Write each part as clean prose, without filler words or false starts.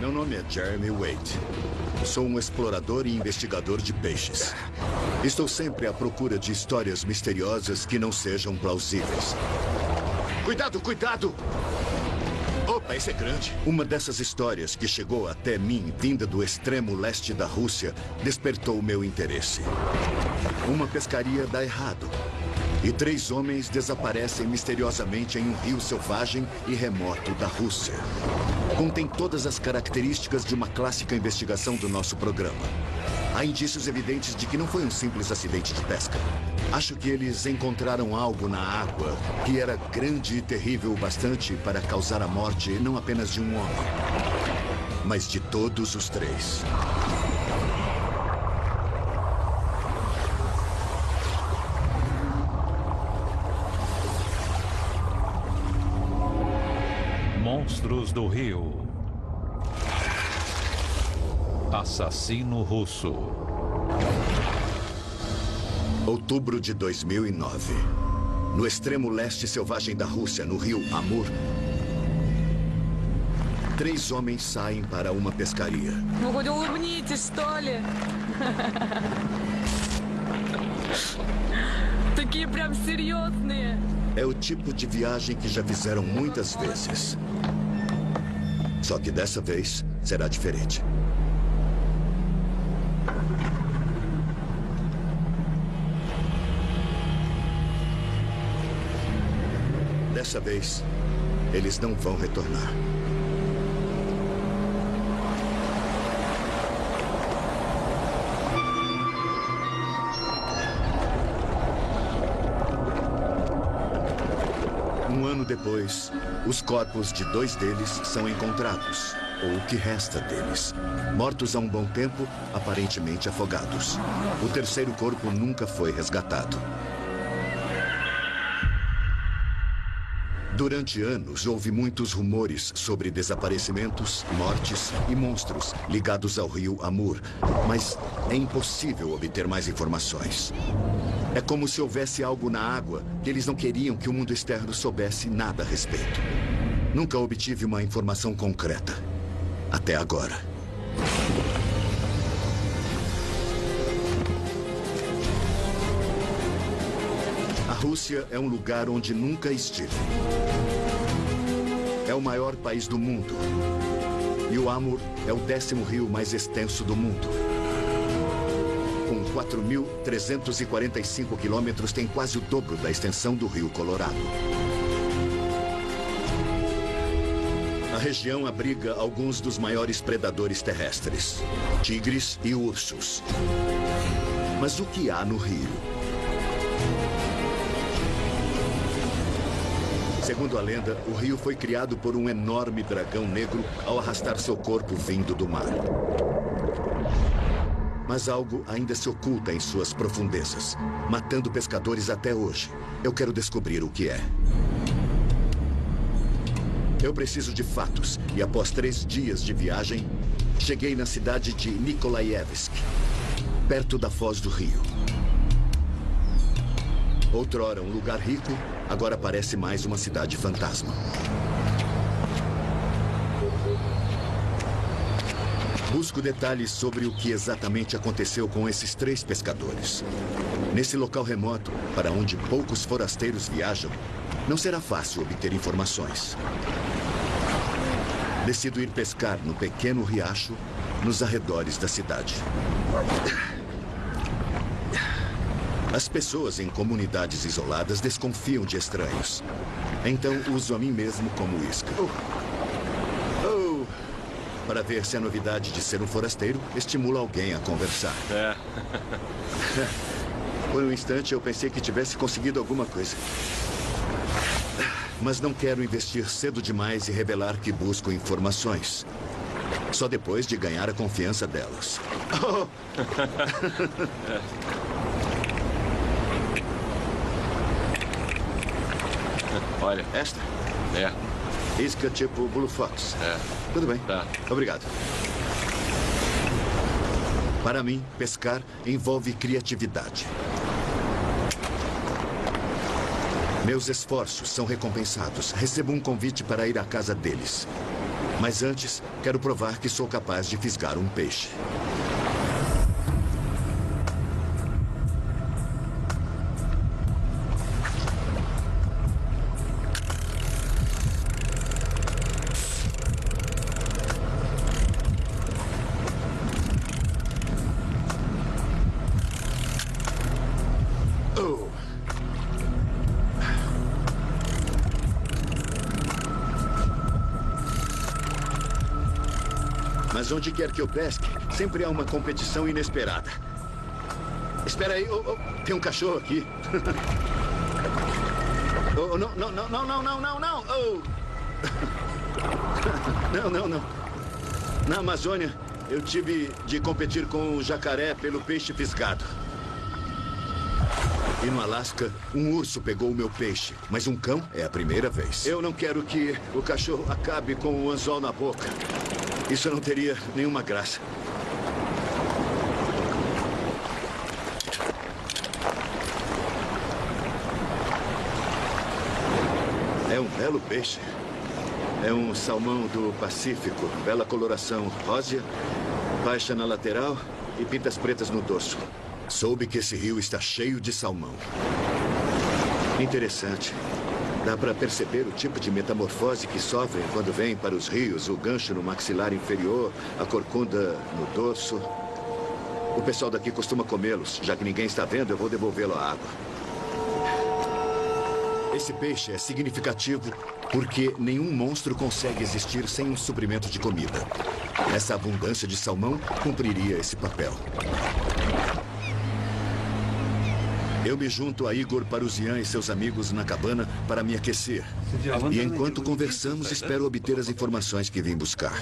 Meu nome é Jeremy Wade. Sou um explorador e investigador de peixes. Estou sempre à procura de histórias misteriosas que não sejam plausíveis. Cuidado, cuidado! Opa, esse é grande. Uma dessas histórias que chegou até mim, vinda do extremo leste da Rússia, despertou meu interesse. Uma pescaria dá errado. E 3 homens desaparecem misteriosamente em um rio selvagem e remoto da Rússia. Contém todas as características de uma clássica investigação do nosso programa. Há indícios evidentes de que não foi um simples acidente de pesca. Acho que eles encontraram algo na água que era grande e terrível o bastante para causar a morte não apenas de um homem, mas de todos os 3. Monstros do Rio. Assassino russo. Outubro de 2009. No extremo leste selvagem da Rússia, no rio Amur, 3 homens saem para uma pescaria. Ну, хоть улыбнитесь, что ли? Такие прям серьезные. É o tipo de viagem que já fizeram muitas vezes. Só que dessa vez será diferente. Dessa vez, eles não vão retornar. Um ano depois, os corpos de 2 deles são encontrados, ou o que resta deles. Mortos há um bom tempo, aparentemente afogados. O terceiro corpo nunca foi resgatado. Durante anos, houve muitos rumores sobre desaparecimentos, mortes e monstros ligados ao rio Amur, mas é impossível obter mais informações. É como se houvesse algo na água que eles não queriam que o mundo externo soubesse nada a respeito. Nunca obtive uma informação concreta. Até agora. A Rússia é um lugar onde nunca estive. É o maior país do mundo. E o Amur é o 10º rio mais extenso do mundo. Com 4.345 quilômetros, tem quase o dobro da extensão do rio Colorado. A região abriga alguns dos maiores predadores terrestres, tigres e ursos. Mas o que há no rio? Segundo a lenda, o rio foi criado por um enorme dragão negro ao arrastar seu corpo vindo do mar. Mas algo ainda se oculta em suas profundezas, matando pescadores até hoje. Eu quero descobrir o que é. Eu preciso de fatos, e após 3 dias de viagem, cheguei na cidade de Nikolaevsk, perto da foz do rio. Outrora um lugar rico, agora parece mais uma cidade fantasma. Busco detalhes sobre o que exatamente aconteceu com esses 3 pescadores. Nesse local remoto, para onde poucos forasteiros viajam, não será fácil obter informações. Decido ir pescar no pequeno riacho nos arredores da cidade. As pessoas em comunidades isoladas desconfiam de estranhos. Então uso a mim mesmo como isca. Para ver se a novidade de ser um forasteiro estimula alguém a conversar. Por um instante eu pensei que tivesse conseguido alguma coisa. Mas não quero investir cedo demais e revelar que busco informações. Só depois de ganhar a confiança delas. Olha, esta? É. Isca tipo Blue Fox. É. Tudo bem. Tá. Obrigado. Para mim, pescar envolve criatividade. Meus esforços são recompensados. Recebo um convite para ir à casa deles. Mas antes, quero provar que sou capaz de fisgar um peixe. Mas onde quer que eu pesque, sempre há uma competição inesperada. Espera aí, tem um cachorro aqui. Não. Não. Na Amazônia, eu tive de competir com o jacaré pelo peixe fisgado. E no Alasca, um urso pegou o meu peixe, mas um cão é a primeira vez. Eu não quero que o cachorro acabe com o anzol na boca. Isso não teria nenhuma graça. É um belo peixe. É um salmão do Pacífico. Bela coloração rósea, baixa na lateral e pintas pretas no dorso. Soube que esse rio está cheio de salmão. Interessante. Dá para perceber o tipo de metamorfose que sofrem quando vêm para os rios, o gancho no maxilar inferior, a corcunda no dorso. O pessoal daqui costuma comê-los. Já que ninguém está vendo, eu vou devolvê-lo à água. Esse peixe é significativo porque nenhum monstro consegue existir sem um suprimento de comida. Essa abundância de salmão cumpriria esse papel. Eu me junto a Igor Paruzian e seus amigos na cabana para me aquecer. E enquanto conversamos, espero obter as informações que vim buscar.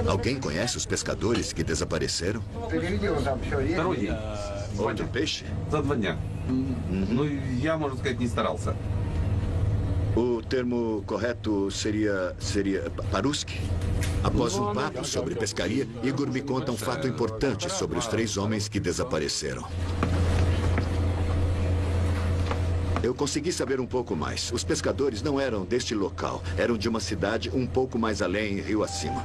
Alguém conhece os pescadores que desapareceram? Outro peixe? За 2 дня. Ну, я, можно сказать, не старался. O termo correto seria paruski? Após um papo sobre pescaria, Igor me conta um fato importante sobre os 3 homens que desapareceram. Eu consegui saber um pouco mais. Os pescadores não eram deste local. Eram de uma cidade um pouco mais além, rio acima.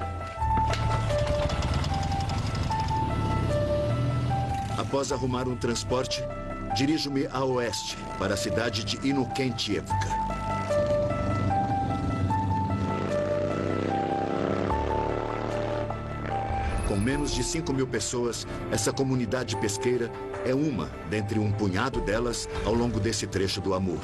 Após arrumar um transporte, dirijo-me a oeste, para a cidade de Inokentievka. Com menos de 5.000 pessoas, essa comunidade pesqueira é uma dentre um punhado delas ao longo desse trecho do Amur.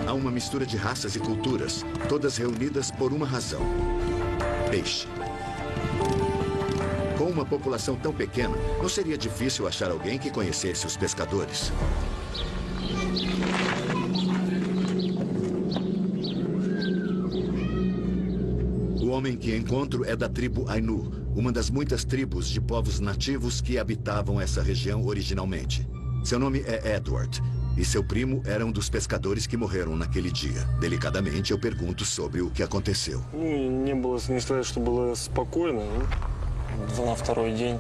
Há uma mistura de raças e culturas, todas reunidas por uma razão: peixe. Com uma população tão pequena, não seria difícil achar alguém que conhecesse os pescadores. O homem que encontro é da tribo Ainu, uma das muitas tribos de povos nativos que habitavam essa região originalmente. Seu nome é Edward, e seu primo era um dos pescadores que morreram naquele dia. Delicadamente, eu pergunto sobre o que aconteceu. Не сказать, что было спокойно. На второй день.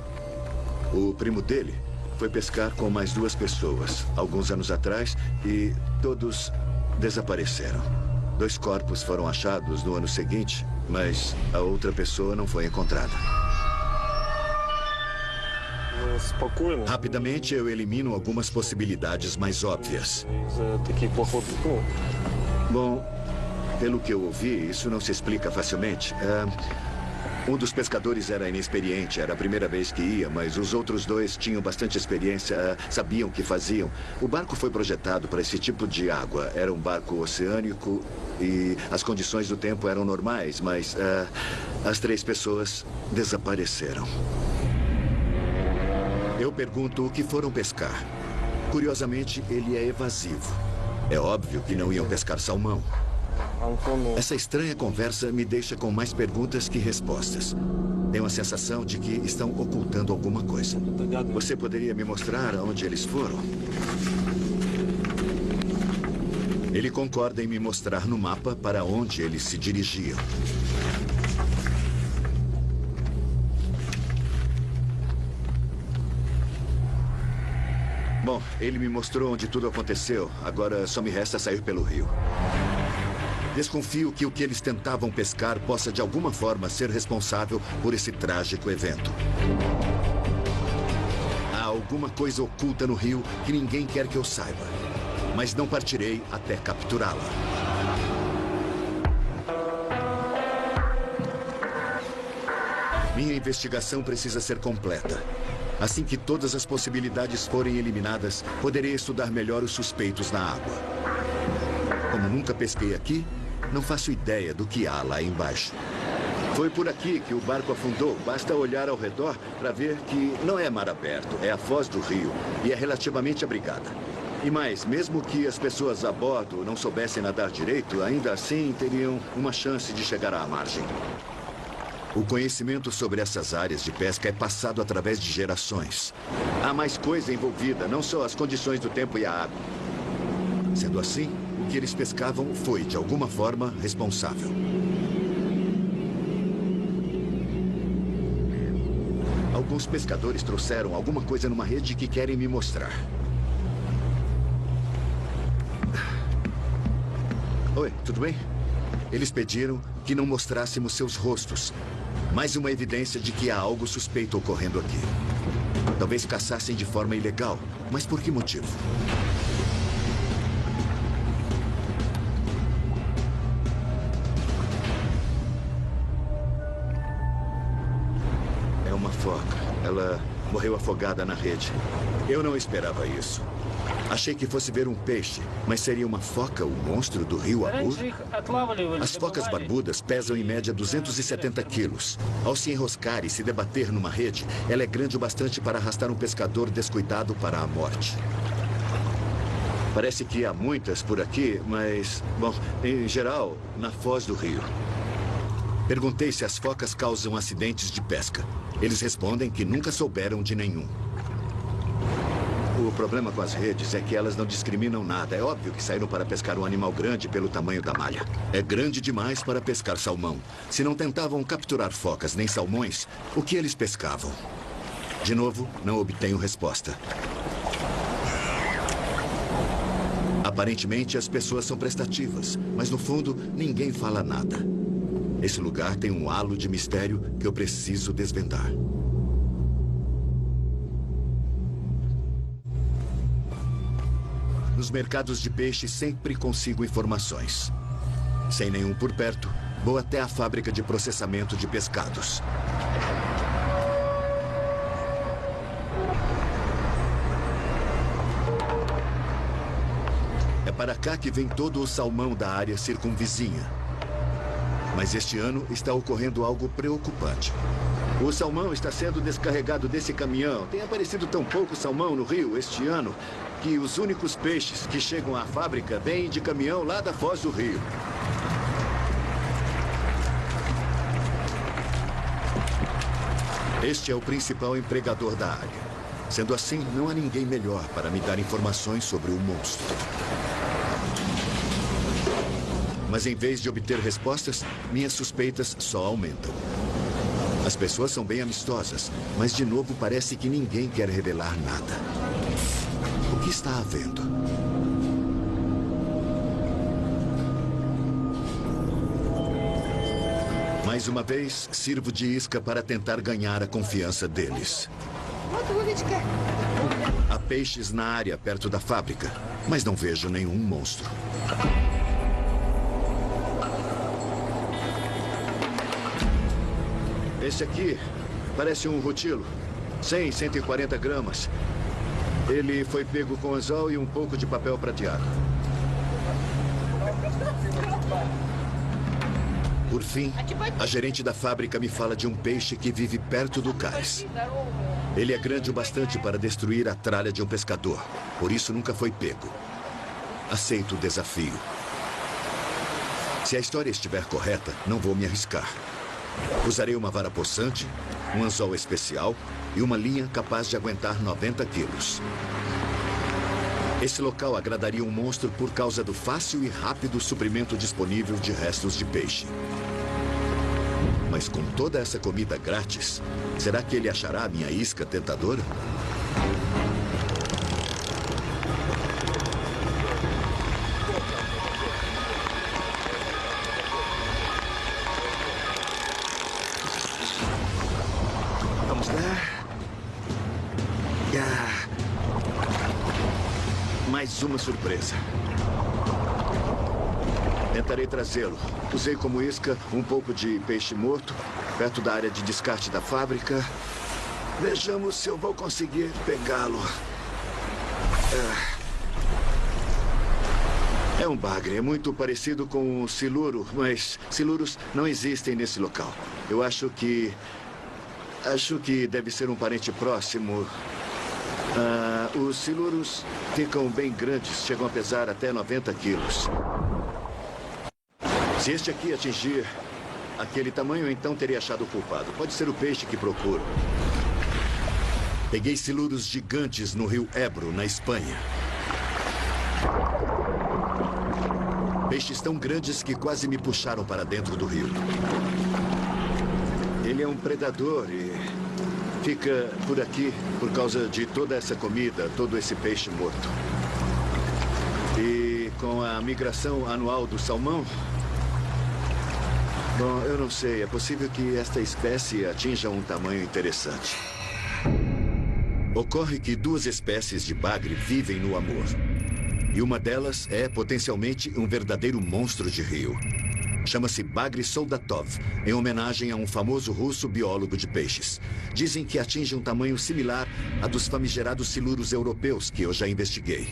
O primo dele foi pescar com mais 2 pessoas, alguns anos atrás, e todos desapareceram. 2 corpos foram achados no ano seguinte, mas a outra pessoa não foi encontrada. Спокойно. Rapidamente, eu elimino algumas possibilidades mais óbvias. Из-за таких плохих, Bom, pelo que eu ouvi, isso não se explica facilmente. Um dos pescadores era inexperiente, era a primeira vez que ia, mas os outros 2 tinham bastante experiência, sabiam o que faziam. O barco foi projetado para esse tipo de água. Era um barco oceânico e as condições do tempo eram normais, mas as 3 pessoas desapareceram. Eu pergunto o que foram pescar. Curiosamente, ele é evasivo. É óbvio que não iam pescar salmão. Essa estranha conversa me deixa com mais perguntas que respostas. Tenho a sensação de que estão ocultando alguma coisa. Você poderia me mostrar aonde eles foram? Ele concorda em me mostrar no mapa para onde eles se dirigiam. Bom, ele me mostrou onde tudo aconteceu. Agora só me resta sair pelo rio. Desconfio que o que eles tentavam pescar possa de alguma forma ser responsável por esse trágico evento. Há alguma coisa oculta no rio que ninguém quer que eu saiba. Mas não partirei até capturá-la. Minha investigação precisa ser completa. Assim que todas as possibilidades forem eliminadas, poderei estudar melhor os suspeitos na água. Como nunca pesquei aqui, não faço ideia do que há lá embaixo. Foi por aqui que o barco afundou. Basta olhar ao redor para ver que não é mar aberto, é a foz do rio e é relativamente abrigada. E mais, mesmo que as pessoas a bordo não soubessem nadar direito, ainda assim teriam uma chance de chegar à margem. O conhecimento sobre essas áreas de pesca é passado através de gerações. Há mais coisa envolvida, não só as condições do tempo e a água. Sendo assim, o que eles pescavam foi, de alguma forma, responsável. Alguns pescadores trouxeram alguma coisa numa rede que querem me mostrar. Oi, tudo bem? Eles pediram que não mostrássemos seus rostos. Mais uma evidência de que há algo suspeito ocorrendo aqui. Talvez caçassem de forma ilegal, mas por que motivo? É uma foca. Ela morreu afogada na rede. Eu não esperava isso. Achei que fosse ver um peixe, mas seria uma foca, o monstro do rio Amur? As focas barbudas pesam em média 270 quilos. Ao se enroscar e se debater numa rede, ela é grande o bastante para arrastar um pescador descuidado para a morte. Parece que há muitas por aqui, mas, bom, em geral, na foz do rio. Perguntei se as focas causam acidentes de pesca. Eles respondem que nunca souberam de nenhum. O problema com as redes é que elas não discriminam nada. É óbvio que saíram para pescar um animal grande pelo tamanho da malha. É grande demais para pescar salmão. Se não tentavam capturar focas nem salmões, o que eles pescavam? De novo, não obtenho resposta. Aparentemente, as pessoas são prestativas, mas no fundo, ninguém fala nada. Esse lugar tem um halo de mistério que eu preciso desvendar. Nos mercados de peixe sempre consigo informações. Sem nenhum por perto, vou até a fábrica de processamento de pescados. É para cá que vem todo o salmão da área circunvizinha. Mas este ano está ocorrendo algo preocupante. O salmão está sendo descarregado desse caminhão. Tem aparecido tão pouco salmão no rio este ano que os únicos peixes que chegam à fábrica vêm de caminhão lá da foz do rio. Este é o principal empregador da área. Sendo assim, não há ninguém melhor para me dar informações sobre o monstro. Mas em vez de obter respostas, minhas suspeitas só aumentam. As pessoas são bem amistosas, mas de novo parece que ninguém quer revelar nada. O que está havendo? Mais uma vez, sirvo de isca para tentar ganhar a confiança deles. Há peixes na área perto da fábrica, mas não vejo nenhum monstro. Esse aqui parece um rutilo. 100, 140 gramas. Ele foi pego com anzol e um pouco de papel prateado. Por fim, a gerente da fábrica me fala de um peixe que vive perto do cais. Ele é grande o bastante para destruir a tralha de um pescador. Por isso nunca foi pego. Aceito o desafio. Se a história estiver correta, não vou me arriscar. Usarei uma vara possante, um anzol especial e uma linha capaz de aguentar 90 quilos. Esse local agradaria um monstro por causa do fácil e rápido suprimento disponível de restos de peixe. Mas com toda essa comida grátis, será que ele achará a minha isca tentadora? mais uma surpresa. Tentarei trazê-lo. Usei como isca um pouco de peixe morto, perto da área de descarte da fábrica. Vejamos se eu vou conseguir pegá-lo. É um bagre, é muito parecido com o siluro, mas siluros não existem nesse local. Eu acho que deve ser um parente próximo. Os siluros ficam bem grandes, chegam a pesar até 90 quilos. Se este aqui atingir aquele tamanho, então teria achado o culpado. Pode ser o peixe que procuro. Peguei siluros gigantes no rio Ebro, na Espanha. Peixes tão grandes que quase me puxaram para dentro do rio. Ele é um predador e fica por aqui por causa de toda essa comida, todo esse peixe morto. E com a migração anual do salmão... Bom, eu não sei. É possível que esta espécie atinja um tamanho interessante. Ocorre que duas espécies de bagre vivem no Amur. E uma delas é potencialmente um verdadeiro monstro de rio. Chama-se Bagre Soldatov, em homenagem a um famoso russo biólogo de peixes. Dizem que atinge um tamanho similar a dos famigerados siluros europeus que eu já investiguei.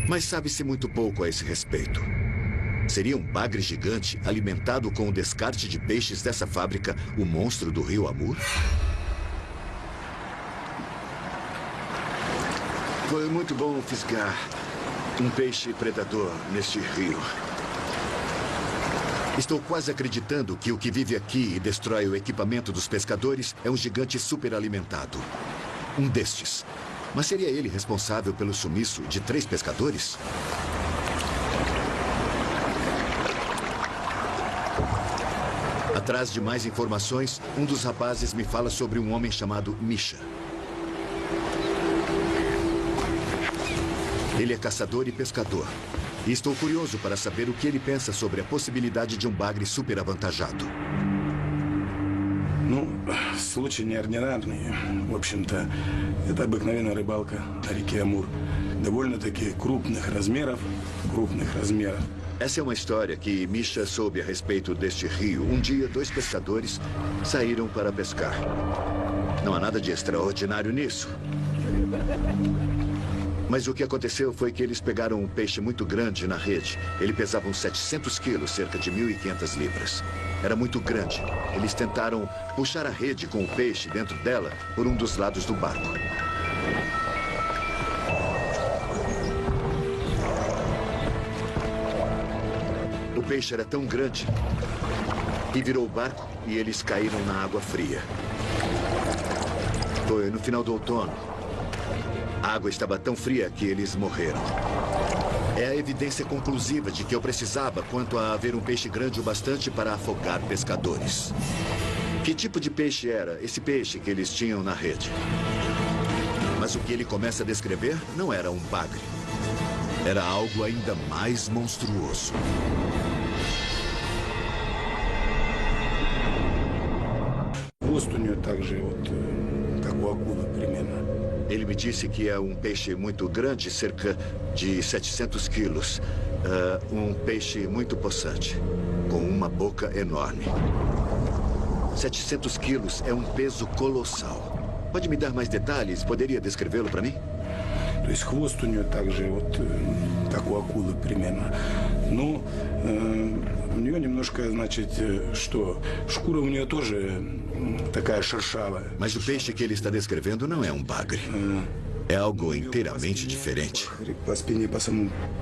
Mas sabe-se muito pouco a esse respeito. Seria um bagre gigante alimentado com o descarte de peixes dessa fábrica, o monstro do rio Amur? Foi muito bom fisgar um peixe predador neste rio. Estou quase acreditando que o que vive aqui e destrói o equipamento dos pescadores é um gigante superalimentado. Um destes. Mas seria ele responsável pelo sumiço de 3 pescadores? Atrás de mais informações, um dos rapazes me fala sobre um homem chamado Misha. Ele é caçador e pescador. E estou curioso para saber o que ele pensa sobre a possibilidade de um bagre super avantajado. Ну, случай неординарный. В общем-то, это обыкновенная рыбалка на реке Амур. Довольно-таки крупных размеров. Essa é uma história que Misha soube a respeito deste rio. Um dia, 2 pescadores saíram para pescar. Não há nada de extraordinário nisso. Mas o que aconteceu foi que eles pegaram um peixe muito grande na rede. Ele pesava uns 700 quilos, cerca de 1.500 libras. Era muito grande. Eles tentaram puxar a rede com o peixe dentro dela por um dos lados do barco. O peixe era tão grande que virou o barco e eles caíram na água fria. Foi no final do outono. A água estava tão fria que eles morreram. É a evidência conclusiva de que eu precisava quanto a haver um peixe grande o bastante para afogar pescadores. Que tipo de peixe era esse peixe que eles tinham na rede? Mas o que ele começa a descrever não era um bagre. Era algo ainda mais monstruoso. Хвост у нее также вот, как у акулы примерно. Ele me disse que é um peixe muito grande, cerca de 700 quilos. Um peixe muito possante, com uma boca enorme. 700 quilos é um peso colossal. Pode me dar mais detalhes? Poderia descrevê-lo para mim? То есть хвост у нее также вот, как у акулы примерно. Но у нее немножко, значит, что шкура у нее тоже такая шершавая. Mas o peixe que ele está descrevendo não é um bagre. É algo inteiramente diferente.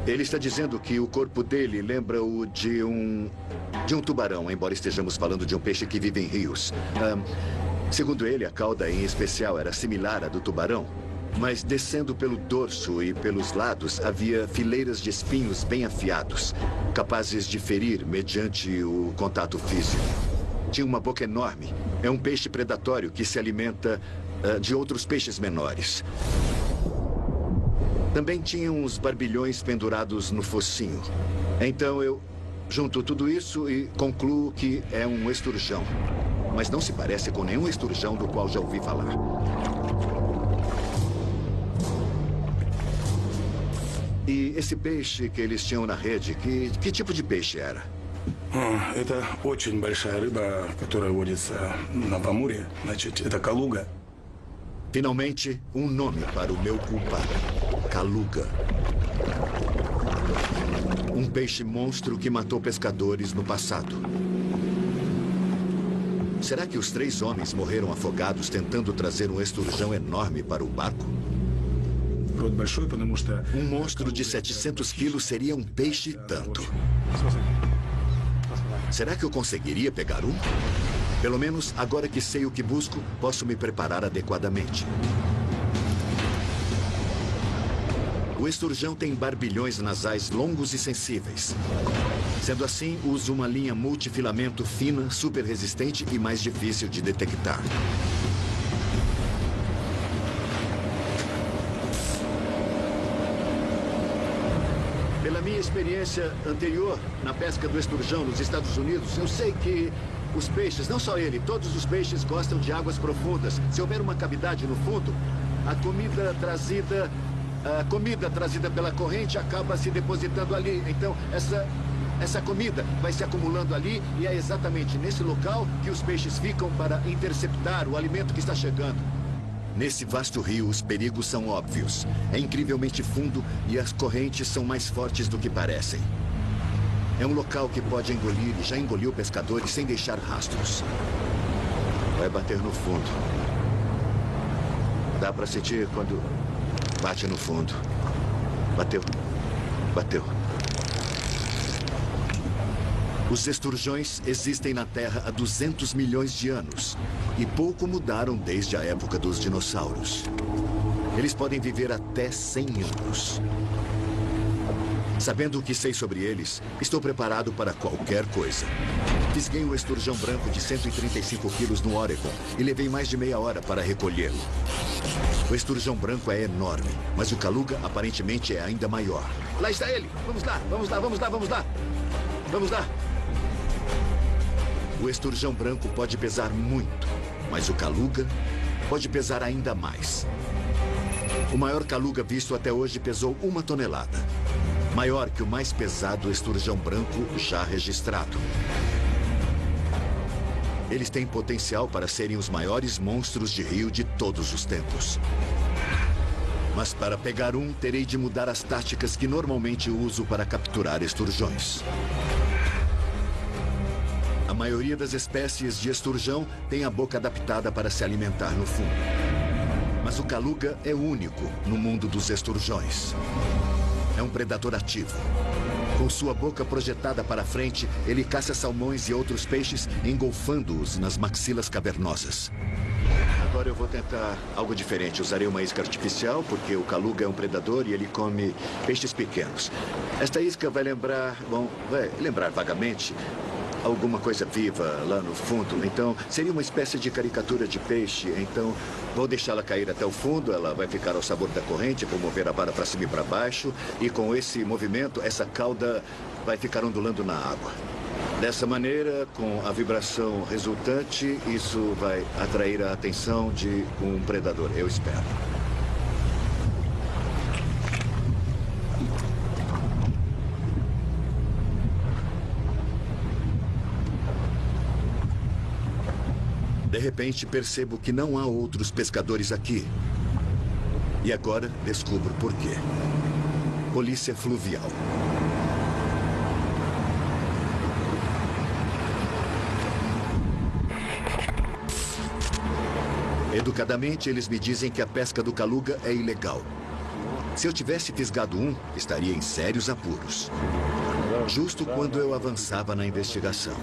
Ele está dizendo que o corpo dele lembra o de um tubarão, embora estejamos falando de um peixe que vive em rios. Segundo ele, a cauda em especial era similar à do tubarão. Mas descendo pelo dorso e pelos lados, havia fileiras de espinhos bem afiados, capazes de ferir mediante o contato físico. Tinha uma boca enorme. É um peixe predatório que se alimenta de outros peixes menores. Também tinha uns barbilhões pendurados no focinho. Então eu junto tudo isso e concluo que é um esturjão. Mas não se parece com nenhum esturjão do qual já ouvi falar. E esse peixe que eles tinham na rede, que tipo de peixe era? Это очень большая рыба, которая водится на Поморье. Значит, это калуга. Finalmente, um nome para o meu culpado. Kaluga. Um peixe monstro que matou pescadores no passado. Será que os 3 homens morreram afogados tentando trazer um esturjão enorme para o barco? Рот большой, потому что... Um monstro de 700 quilos seria um peixe tanto. Será que eu conseguiria pegar um? Pelo menos, agora que sei o que busco, posso me preparar adequadamente. O esturjão tem barbilhões nasais longos e sensíveis. Sendo assim, uso uma linha multifilamento fina, super resistente e mais difícil de detectar. Pela minha experiência anterior na pesca do esturjão nos Estados Unidos, eu sei que os peixes, não só ele, todos os peixes gostam de águas profundas. Se houver uma cavidade no fundo, a comida trazida pela corrente acaba se depositando ali. Então, essa comida vai se acumulando ali e é exatamente nesse local que os peixes ficam para interceptar o alimento que está chegando. Nesse vasto rio, os perigos são óbvios. É incrivelmente fundo e as correntes são mais fortes do que parecem. É um local que pode engolir e já engoliu pescadores sem deixar rastros. Vai bater no fundo. Dá para sentir quando bate no fundo. Bateu. Bateu. Os esturjões existem na Terra há 200 milhões de anos e pouco mudaram desde a época dos dinossauros. Eles podem viver até 100 anos. Sabendo o que sei sobre eles, estou preparado para qualquer coisa. Fisguei um esturjão branco de 135 quilos no Oregon e levei mais de meia hora para recolhê-lo. O esturjão branco é enorme, mas o Kaluga aparentemente é ainda maior. Lá está ele! Vamos lá, vamos lá, vamos lá, vamos lá! Vamos lá! O esturjão branco pode pesar muito, mas o Kaluga pode pesar ainda mais. O maior Kaluga visto até hoje pesou 1 tonelada. Maior que o mais pesado esturjão branco já registrado. Eles têm potencial para serem os maiores monstros de rio de todos os tempos. Mas para pegar um, terei de mudar as táticas que normalmente uso para capturar esturjões. A maioria das espécies de esturjão tem a boca adaptada para se alimentar no fundo. Mas o Kaluga é único no mundo dos esturjões. É um predador ativo. Com sua boca projetada para frente, ele caça salmões e outros peixes, engolfando-os nas maxilas cavernosas. Agora eu vou tentar algo diferente. Usarei uma isca artificial, porque o Kaluga é um predador e ele come peixes pequenos. Esta isca vai lembrar vagamente alguma coisa viva lá no fundo. Então, seria uma espécie de caricatura de peixe. Então, vou deixá-la cair até o fundo. Ela vai ficar ao sabor da corrente, vou mover a vara para cima e para baixo. E com esse movimento, essa cauda vai ficar ondulando na água. Dessa maneira, com a vibração resultante, isso vai atrair a atenção de um predador, eu espero. De repente, percebo que não há outros pescadores aqui. E agora descubro por quê. Polícia fluvial. Educadamente, eles me dizem que a pesca do Kaluga é ilegal. Se eu tivesse fisgado um, estaria em sérios apuros. Justo quando eu avançava na investigação.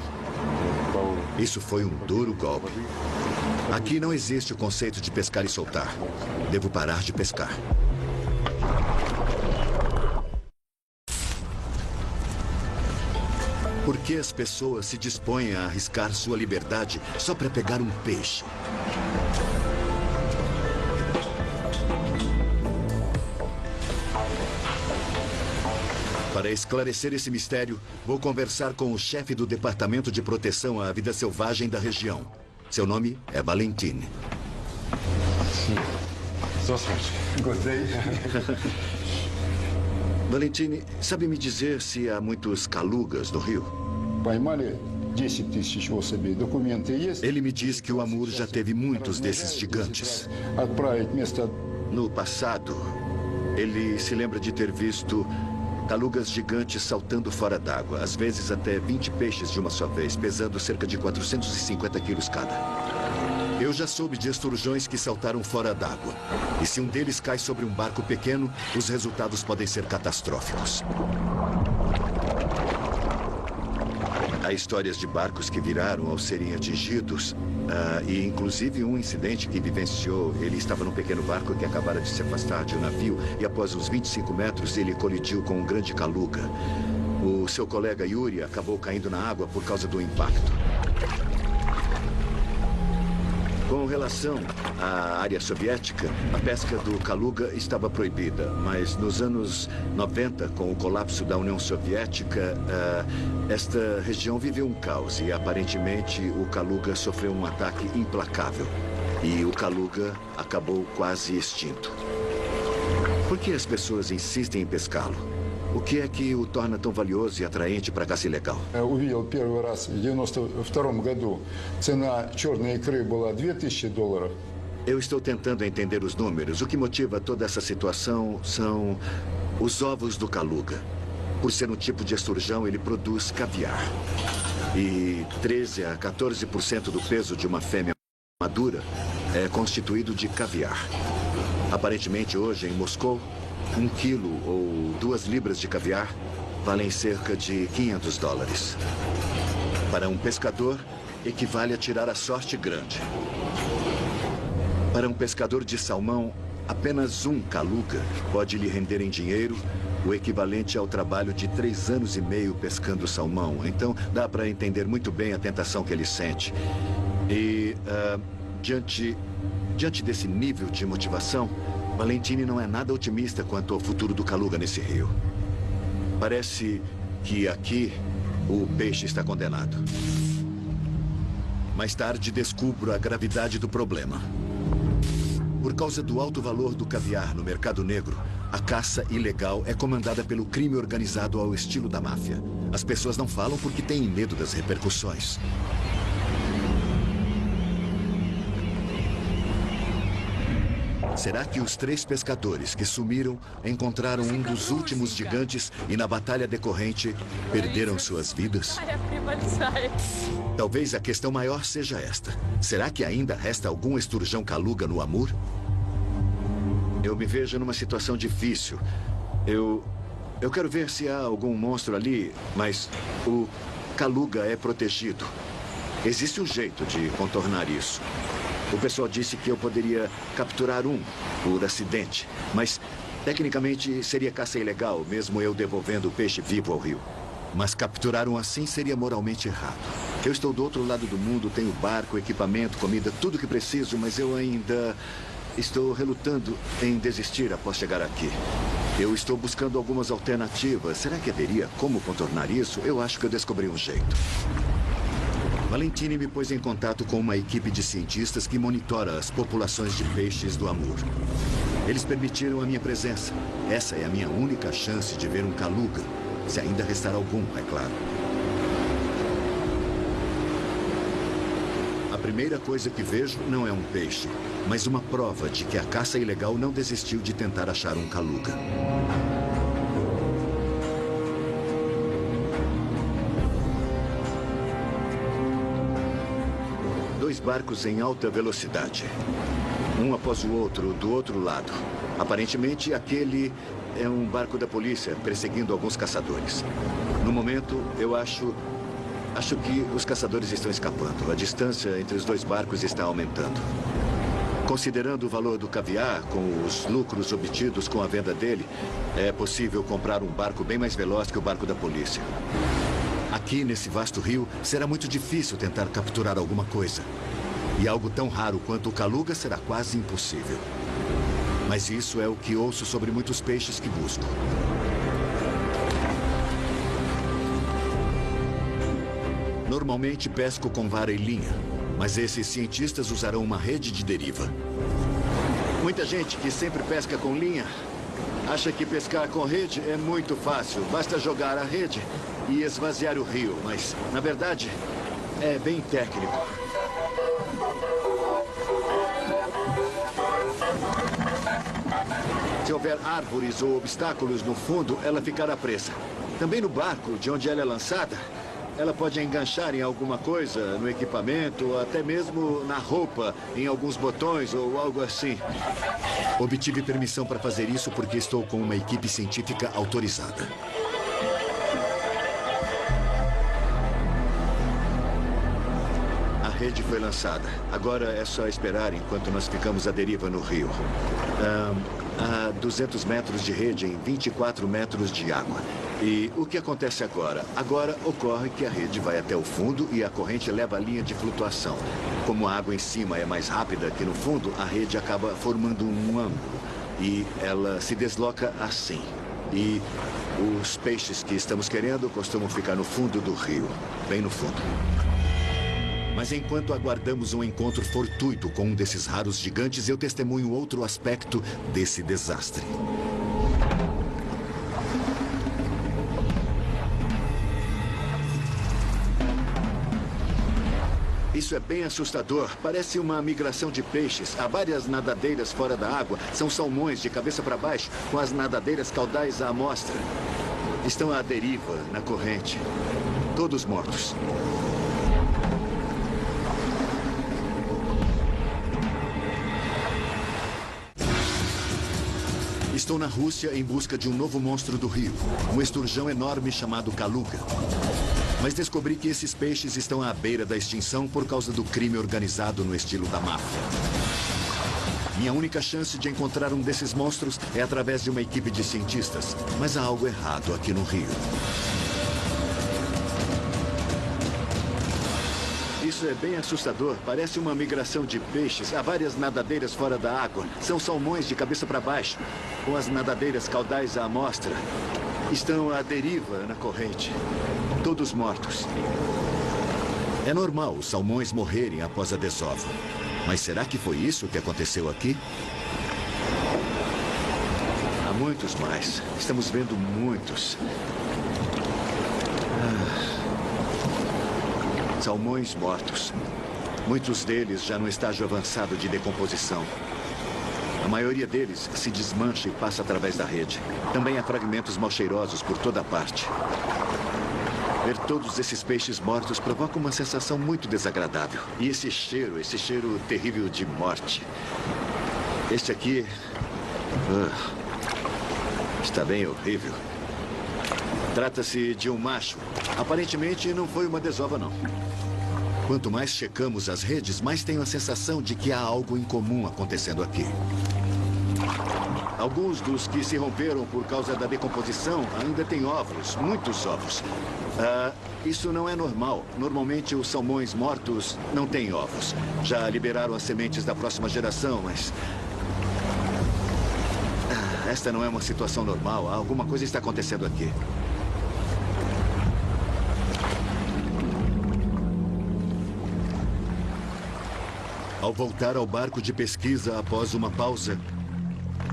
Isso foi um duro golpe. Aqui não existe o conceito de pescar e soltar. Devo parar de pescar. Por que as pessoas se dispõem a arriscar sua liberdade só para pegar um peixe? Para esclarecer esse mistério, vou conversar com o chefe do Departamento de Proteção à Vida Selvagem da região. Seu nome é Valentin. Здравствуйте. Valentini, sabe me dizer se há muitos calugas no rio? Поймали 10 тысяч особей. Документы есть? Ele me diz que o Amur já teve muitos desses gigantes. Отправить вместо... No passado, ele se lembra de ter visto calugas gigantes saltando fora d'água, às vezes até 20 peixes de uma só vez, pesando cerca de 450 quilos cada. Eu já soube de esturjões que saltaram fora d'água. E se um deles cai sobre um barco pequeno, os resultados podem ser catastróficos. Há histórias de barcos que viraram ao serem atingidos. E inclusive um incidente que vivenciou. Ele estava num pequeno barco que acabara de se afastar de um navio. E após uns 25 metros, ele colidiu com um grande caluga. O seu colega Yuri acabou caindo na água por causa do impacto. Com relação à área soviética, a pesca do caluga estava proibida, mas nos anos 90, com o colapso da União Soviética, esta região viveu um caos e aparentemente o caluga sofreu um ataque implacável. E o caluga acabou quase extinto. Por que as pessoas insistem em pescá-lo? O que é que o torna tão valioso e atraente para a caça ilegal? Увидел первый раз в 92 году. Цена черной икры была $2000. Eu estou tentando entender os números. O que motiva toda essa situação são os ovos do caluga. Por ser um tipo de esturjão, ele produz caviar. E 13 a 14% do peso de uma fêmea madura é constituído de caviar. Aparentemente, hoje, em Moscou, 1 quilo ou 2 libras de caviar valem cerca de $500. Para um pescador, equivale a tirar a sorte grande. Para um pescador de salmão, apenas um caluga pode lhe render em dinheiro o equivalente ao trabalho de 3 anos e meio pescando salmão. Então, dá para entender muito bem a tentação que ele sente. E, diante desse nível de motivação, Valentini não é nada otimista quanto ao futuro do caluga nesse rio. Parece que aqui o peixe está condenado. Mais tarde descubro a gravidade do problema. Por causa do alto valor do caviar no mercado negro, a caça ilegal é comandada pelo crime organizado ao estilo da máfia. As pessoas não falam porque têm medo das repercussões. Será que os 3 pescadores que sumiram encontraram um dos últimos gigantes e, na batalha decorrente, perderam suas vidas? Talvez a questão maior seja esta. Será que ainda resta algum esturjão caluga no Amur? Eu me vejo numa situação difícil. Eu quero ver se há algum monstro ali, mas o caluga é protegido. Existe um jeito de contornar isso. O pessoal disse que eu poderia capturar um por acidente, mas tecnicamente seria caça ilegal, mesmo eu devolvendo o peixe vivo ao rio. Mas capturar um assim seria moralmente errado. Eu estou do outro lado do mundo, tenho barco, equipamento, comida, tudo que preciso, mas eu ainda estou relutando em desistir após chegar aqui. Eu estou buscando algumas alternativas. Será que haveria como contornar isso? Eu acho que eu descobri um jeito. Valentini me pôs em contato com uma equipe de cientistas que monitora as populações de peixes do Amur. Eles permitiram a minha presença. Essa é a minha única chance de ver um caluga, se ainda restar algum, é claro. A primeira coisa que vejo não é um peixe, mas uma prova de que a caça ilegal não desistiu de tentar achar um caluga. Dois barcos em alta velocidade. Um após o outro, do outro lado. Aparentemente, aquele é um barco da polícia perseguindo alguns caçadores. No momento, eu acho que os caçadores estão escapando. A distância entre os dois barcos está aumentando. Considerando o valor do caviar, com os lucros obtidos com a venda dele, é possível comprar um barco bem mais veloz que o barco da polícia. Aqui, nesse vasto rio, será muito difícil tentar capturar alguma coisa. E algo tão raro quanto o caluga será quase impossível. Mas isso é o que ouço sobre muitos peixes que busco. Normalmente pesco com vara e linha, mas esses cientistas usarão uma rede de deriva. Muita gente que sempre pesca com linha Acha que pescar com rede é muito fácil. Basta jogar a rede e esvaziar o rio. Mas, na verdade, é bem técnico. Se houver árvores ou obstáculos no fundo, ela ficará presa. Também no barco, de onde ela é lançada, ela pode enganchar em alguma coisa, no equipamento, ou até mesmo na roupa, em alguns botões ou algo assim. Obtive permissão para fazer isso porque estou com uma equipe científica autorizada. A rede foi lançada. Agora é só esperar enquanto nós ficamos à deriva no rio. A 200 metros de rede em 24 metros de água. E o que acontece agora? Agora ocorre que a rede vai até o fundo e a corrente leva a linha de flutuação. Como a água em cima é mais rápida que no fundo, a rede acaba formando um ângulo. E ela se desloca assim. E os peixes que estamos querendo costumam ficar no fundo do rio, bem no fundo. Mas enquanto aguardamos um encontro fortuito com um desses raros gigantes, eu testemunho outro aspecto desse desastre. Isso é bem assustador. Parece uma migração de peixes. Há várias nadadeiras fora da água. São salmões de cabeça para baixo, com as nadadeiras caudais à amostra. Estão à deriva, na corrente. Todos mortos. Estou na Rússia em busca de um novo monstro do rio. Um esturjão enorme chamado Kaluga. Mas descobri que esses peixes estão à beira da extinção por causa do crime organizado no estilo da máfia. Minha única chance de encontrar um desses monstros é através de uma equipe de cientistas. Mas há algo errado aqui no rio. Isso é bem assustador. Parece uma migração de peixes. Há várias nadadeiras fora da água. São salmões de cabeça para baixo, com as nadadeiras caudais à amostra. Estão à deriva na corrente. Todos mortos. É normal os salmões morrerem após a desova. Mas será que foi isso que aconteceu aqui? Há muitos mais. Estamos vendo muitos. Salmões mortos. Muitos deles já no estágio avançado de decomposição. A maioria deles se desmancha e passa através da rede. Também há fragmentos mal cheirosos por toda parte. Ver todos esses peixes mortos provoca uma sensação muito desagradável. E esse cheiro terrível de morte. Este aqui... está bem horrível. Trata-se de um macho. Aparentemente não foi uma desova, não. Quanto mais checamos as redes, mais tenho a sensação de que há algo incomum acontecendo aqui. Alguns dos que se romperam por causa da decomposição ainda têm ovos, muitos ovos. Isso não é normal. Normalmente os salmões mortos não têm ovos. Já liberaram as sementes da próxima geração, mas... esta não é uma situação normal. Alguma coisa está acontecendo aqui. Ao voltar ao barco de pesquisa após uma pausa,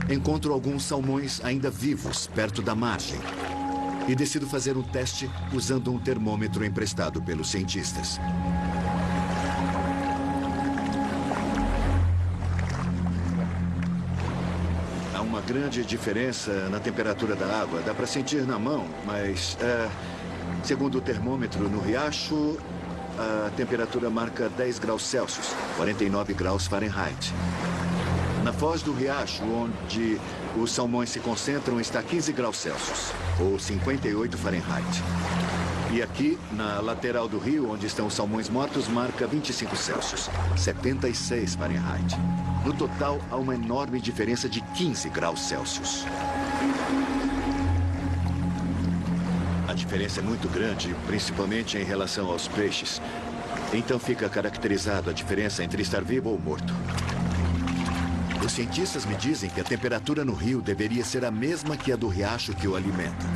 encontro alguns salmões ainda vivos perto da margem e decido fazer um teste usando um termômetro emprestado pelos cientistas. Há uma grande diferença na temperatura da água. Dá para sentir na mão, mas segundo o termômetro no riacho, a temperatura marca 10 graus Celsius, 49 graus Fahrenheit. Na foz do riacho, onde os salmões se concentram, está 15 graus Celsius, ou 58 Fahrenheit. E aqui, na lateral do rio, onde estão os salmões mortos, marca 25 Celsius, 76 Fahrenheit. No total, há uma enorme diferença de 15 graus Celsius. A diferença é muito grande, principalmente em relação aos peixes. Então fica caracterizado a diferença entre estar vivo ou morto. Os cientistas me dizem que a temperatura no rio deveria ser a mesma que a do riacho que o alimenta.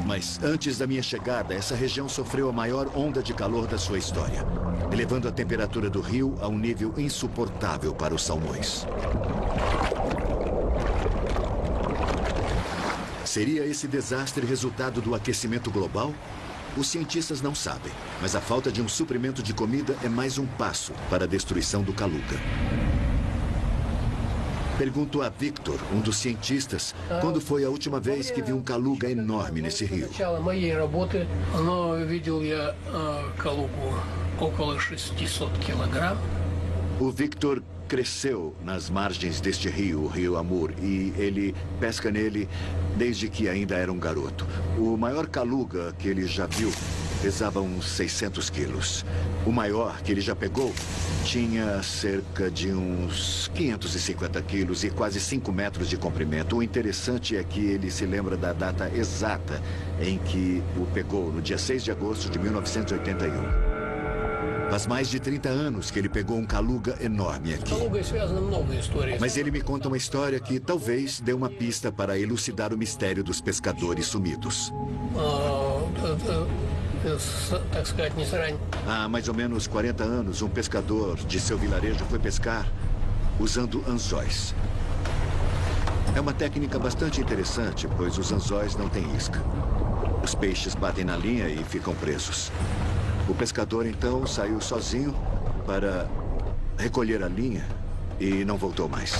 Mas antes da minha chegada, essa região sofreu a maior onda de calor da sua história, elevando a temperatura do rio a um nível insuportável para os salmões. Seria esse desastre resultado do aquecimento global? Os cientistas não sabem, mas a falta de um suprimento de comida é mais um passo para a destruição do Kaluga. Pergunto a Victor, um dos cientistas, quando foi a última vez que viu um Kaluga enorme nesse rio. O Victor cresceu nas margens deste rio, o rio Amur, e ele pesca nele desde que ainda era um garoto. O maior Kaluga que ele já viu pesava uns 600 quilos. O maior que ele já pegou tinha cerca de uns 550 quilos e quase 5 metros de comprimento. O interessante é que ele se lembra da data exata em que o pegou, no dia 6 de agosto de 1981. Faz mais de 30 anos que ele pegou um Kaluga enorme aqui. Mas ele me conta uma história que talvez dê uma pista para elucidar o mistério dos pescadores sumidos. Há mais ou menos 40 anos, um pescador de seu vilarejo foi pescar usando anzóis. É uma técnica bastante interessante, pois os anzóis não têm isca. Os peixes batem na linha e ficam presos. O pescador, então, saiu sozinho para recolher a linha e não voltou mais.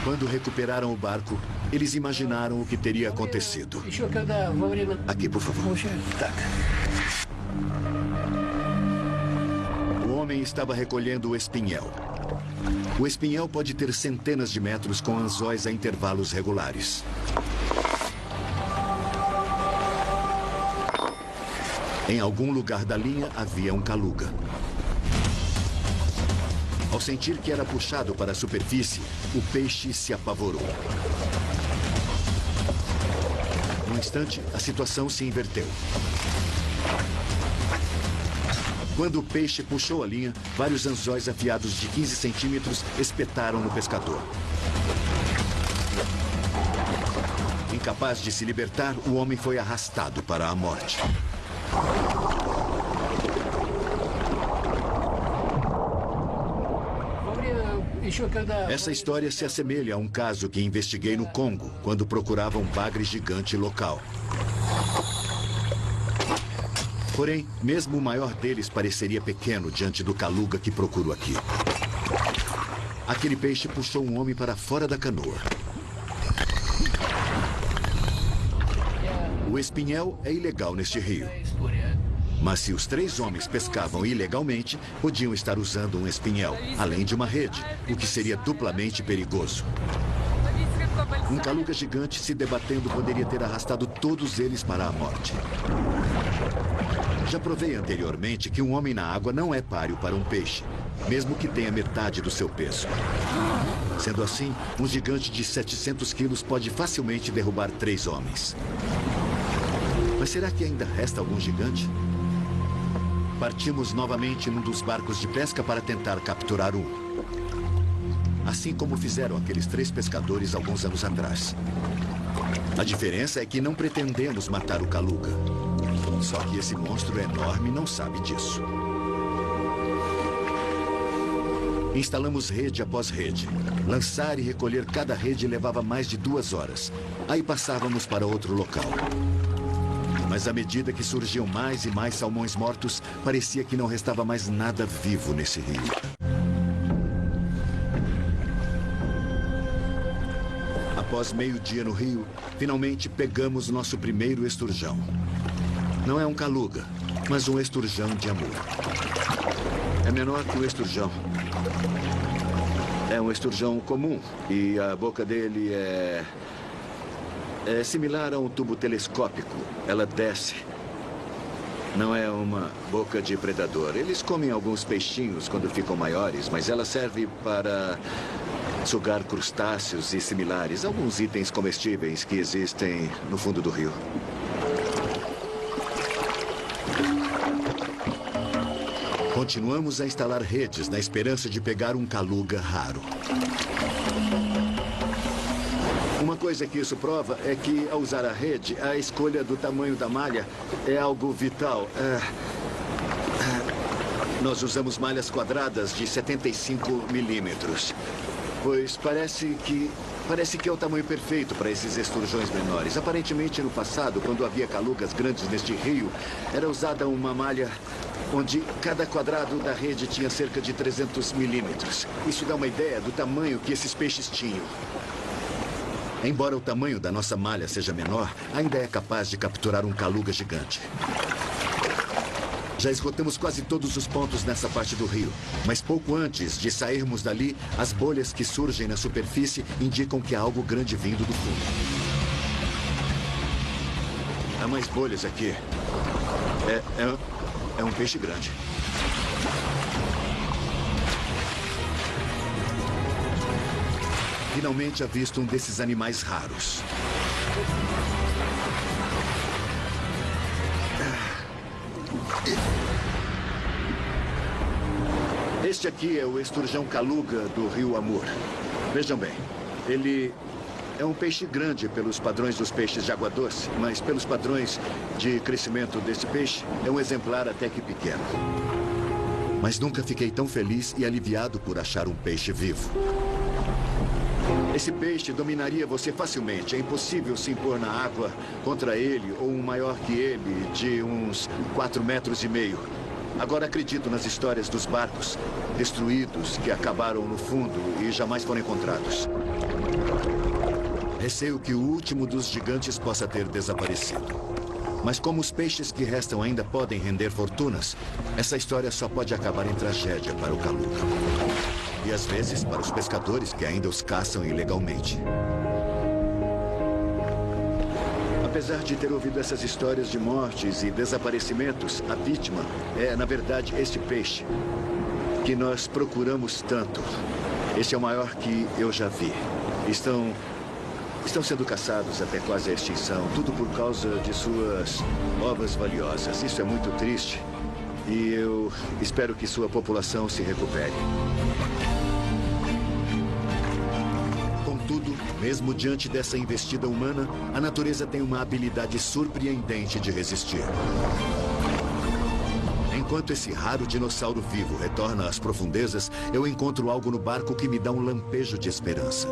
Quando recuperaram o barco, eles imaginaram o que teria acontecido. Aqui, por favor. O homem estava recolhendo o espinhel. O espinhel pode ter centenas de metros com anzóis a intervalos regulares. Em algum lugar da linha havia um Kaluga. Ao sentir que era puxado para a superfície, o peixe se apavorou. Num instante, a situação se inverteu. Quando o peixe puxou a linha, vários anzóis afiados de 15 centímetros espetaram no pescador. Incapaz de se libertar, o homem foi arrastado para a morte. Essa história se assemelha a um caso que investiguei no Congo, quando procurava um bagre gigante local. Porém, mesmo o maior deles pareceria pequeno diante do Kaluga que procuro aqui. Aquele peixe puxou um homem para fora da canoa. O espinhel é ilegal neste rio. Mas se os 3 homens pescavam ilegalmente, podiam estar usando um espinhel, além de uma rede, o que seria duplamente perigoso. Um Kaluga gigante se debatendo poderia ter arrastado todos eles para a morte. Já provei anteriormente que um homem na água não é páreo para um peixe, mesmo que tenha metade do seu peso. Sendo assim, um gigante de 700 quilos pode facilmente derrubar 3 homens. Mas será que ainda resta algum gigante? Partimos novamente num dos barcos de pesca para tentar capturar um. Assim como fizeram aqueles 3 pescadores alguns anos atrás. A diferença é que não pretendemos matar o Kaluga. Só que esse monstro enorme não sabe disso. Instalamos rede após rede. Lançar e recolher cada rede levava mais de 2 horas. Aí passávamos para outro local. Mas à medida que surgiam mais e mais salmões mortos, parecia que não restava mais nada vivo nesse rio. Após meio-dia no rio, finalmente pegamos nosso primeiro esturjão. Não é um Kaluga, mas um esturjão de Amur. É menor que o esturjão. É um esturjão comum e a boca dele é similar a um tubo telescópico. Ela desce. Não é uma boca de predador. Eles comem alguns peixinhos quando ficam maiores, mas ela serve para sugar crustáceos e similares, alguns itens comestíveis que existem no fundo do rio. Continuamos a instalar redes na esperança de pegar um Kaluga raro. Uma coisa que isso prova é que, ao usar a rede, a escolha do tamanho da malha é algo vital. Nós usamos malhas quadradas de 75 milímetros. Pois parece que é o tamanho perfeito para esses esturjões menores. Aparentemente, no passado, quando havia calugas grandes neste rio, era usada uma malha onde cada quadrado da rede tinha cerca de 300 milímetros. Isso dá uma ideia do tamanho que esses peixes tinham. Embora o tamanho da nossa malha seja menor, ainda é capaz de capturar um caluga gigante. Já esgotamos quase todos os pontos nessa parte do rio. Mas pouco antes de sairmos dali, as bolhas que surgem na superfície indicam que há algo grande vindo do fundo. Há mais bolhas aqui. É um peixe grande. Finalmente avisto um desses animais raros. Este aqui é o esturjão caluga do rio Amur. Vejam bem, ele é um peixe grande pelos padrões dos peixes de água doce, mas pelos padrões de crescimento desse peixe, é um exemplar até que pequeno. Mas nunca fiquei tão feliz e aliviado por achar um peixe vivo. Esse peixe dominaria você facilmente. É impossível se impor na água contra ele ou um maior que ele, de uns 4,5 metros. Agora acredito nas histórias dos barcos destruídos que acabaram no fundo e jamais foram encontrados. Receio que o último dos gigantes possa ter desaparecido. Mas como os peixes que restam ainda podem render fortunas, essa história só pode acabar em tragédia para o caluga. E às vezes para os pescadores que ainda os caçam ilegalmente. Apesar de ter ouvido essas histórias de mortes e desaparecimentos, a vítima é, na verdade, este peixe que nós procuramos tanto. Este é o maior que eu já vi. Estão sendo caçados até quase a extinção, tudo por causa de suas ovas valiosas. Isso é muito triste e eu espero que sua população se recupere. Contudo, mesmo diante dessa investida humana, a natureza tem uma habilidade surpreendente de resistir. Enquanto esse raro dinossauro vivo retorna às profundezas, eu encontro algo no barco que me dá um lampejo de esperança.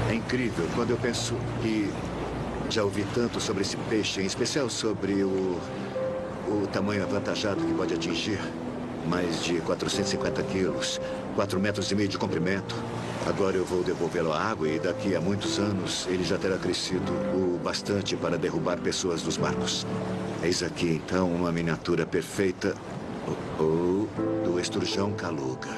É incrível quando eu penso que já ouvi tanto sobre esse peixe, em especial sobre o tamanho avantajado que pode atingir. Mais de 450 quilos, 4,5 metros de comprimento. Agora eu vou devolvê-lo à água e daqui a muitos anos ele já terá crescido o bastante para derrubar pessoas dos barcos. Eis aqui, então, uma miniatura perfeita do esturjão caluga.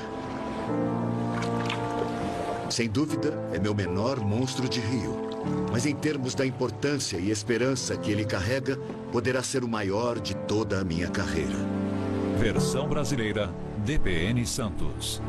Sem dúvida, é meu menor monstro de rio. Mas em termos da importância e esperança que ele carrega, poderá ser o maior de toda a minha carreira. Versão brasileira, DPN Santos.